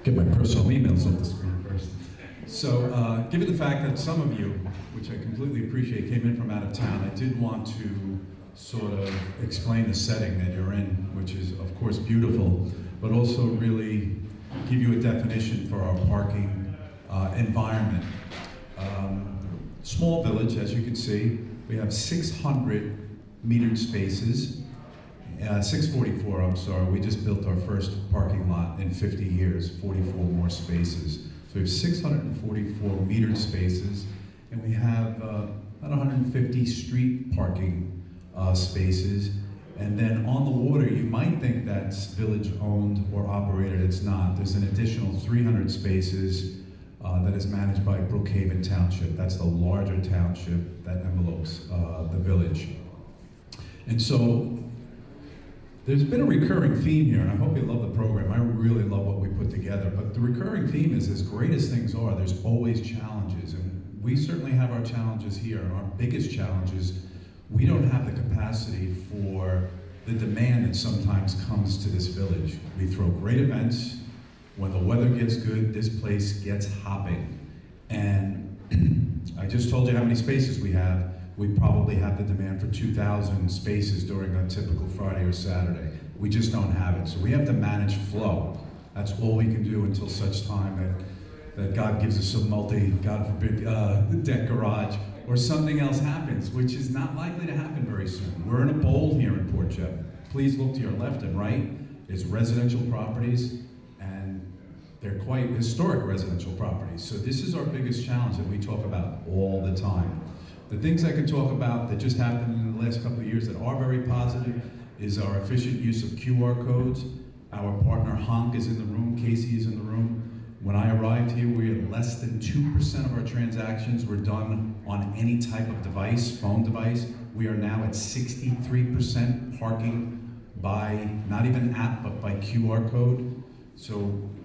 get my personal emails off the screen first. So, given the fact that some of you, which I completely appreciate, came in from out of town, I did want to sort of explain the setting that you're in, which is, of course, beautiful, but also really give you a definition for our parking environment. Small village, as you can see. We have 600 metered spaces. 644, I'm sorry. We just built our first parking lot in 50 years, 44 more spaces. So we have 644 metered spaces, and we have about 150 street parking spaces. And then on the water, you might think that's village owned or operated. It's not. There's an additional 300 spaces that is managed by Brookhaven Township. That's the larger township that envelopes the village. And so there's been a recurring theme here, and I hope you love the program. I really love what we put together. But the recurring theme is, as great as things are, there's always challenges. And we certainly have our challenges here. And our biggest challenge is we don't have the capacity for the demand that sometimes comes to this village. We throw great events. When the weather gets good, this place gets hopping. And I just told you how many spaces we have. We probably have the demand for 2,000 spaces during a typical Friday or Saturday. We just don't have it. So we have to manage flow. That's all we can do until such time that God gives us a God forbid, deck garage, or something else happens, which is not likely to happen very soon. We're in a bowl here in Port Jeff. Please look to your left and right. It's residential properties, and they're quite historic residential properties. So this is our biggest challenge that we talk about all the time. The things I can talk about that just happened in the last couple of years that are very positive is our efficient use of QR codes. Our partner Honk is in the room, Casey is in the room. When I arrived here, we had less than 2% of our transactions were done on any type of device, phone device. We are now at 63% parking by, not even app, but by QR code. So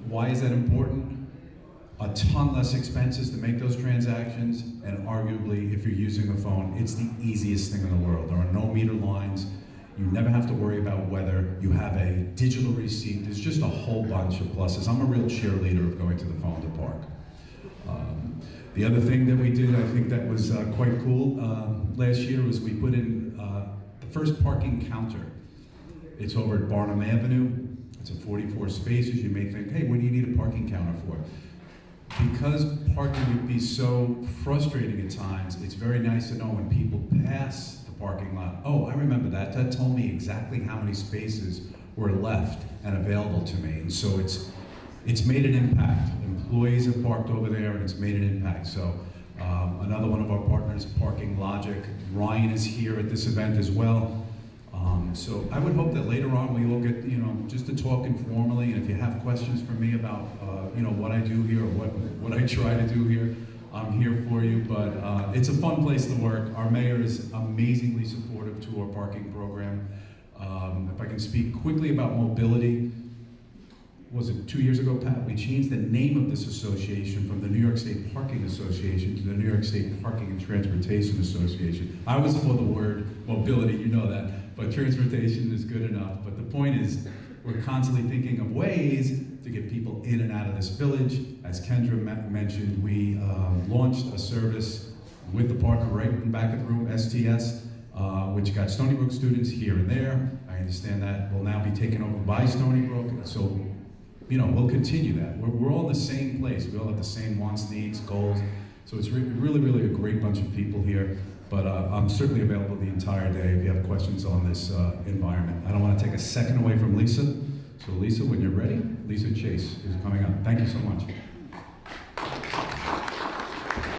why is that important? A ton less expenses to make those transactions, and arguably, if you're using a phone, it's the easiest thing in the world. There are no meter lines. You never have to worry about weather. You have a digital receipt. There's just a whole bunch of pluses. I'm a real cheerleader of going to the phone to park. The other thing that we did, I think that was quite cool last year, was we put in the first parking counter. It's over at Barnum Avenue. It's a 44 spaces. You may think, hey, what do you need a parking counter for? Because parking would be so frustrating at times, it's very nice to know when people pass the parking lot, oh, I remember that. That told me exactly how many spaces were left and available to me. And so it's made an impact. Employees have parked over there, and it's made an impact. So another one of our partners, Parking Logic, Ryan is here at this event as well. So I would hope that later on we all get, just to talk informally, and if you have questions for me about, what I do here or what I try to do here, I'm here for you. But it's a fun place to work. Our mayor is amazingly supportive to our parking program. If I can speak quickly about mobility, was it 2 years ago, Pat? We changed the name of this association from the New York State Parking Association to the New York State Parking and Transportation Association. I was for the word mobility, you know that, but transportation is good enough. But the point is, we're constantly thinking of ways to get people in and out of this village. As Kendra mentioned, we launched a service with the partner right in the back of the room, STS, which got Stony Brook students here and there. I understand that will now be taken over by Stony Brook. So, we'll continue that. We're all in the same place. We all have the same wants, needs, goals. So it's really, really a great bunch of people here. But I'm certainly available the entire day if you have questions on this environment. I don't want to take a second away from Lisa. So Lisa, when you're ready, Lisa Chase is coming up. Thank you so much.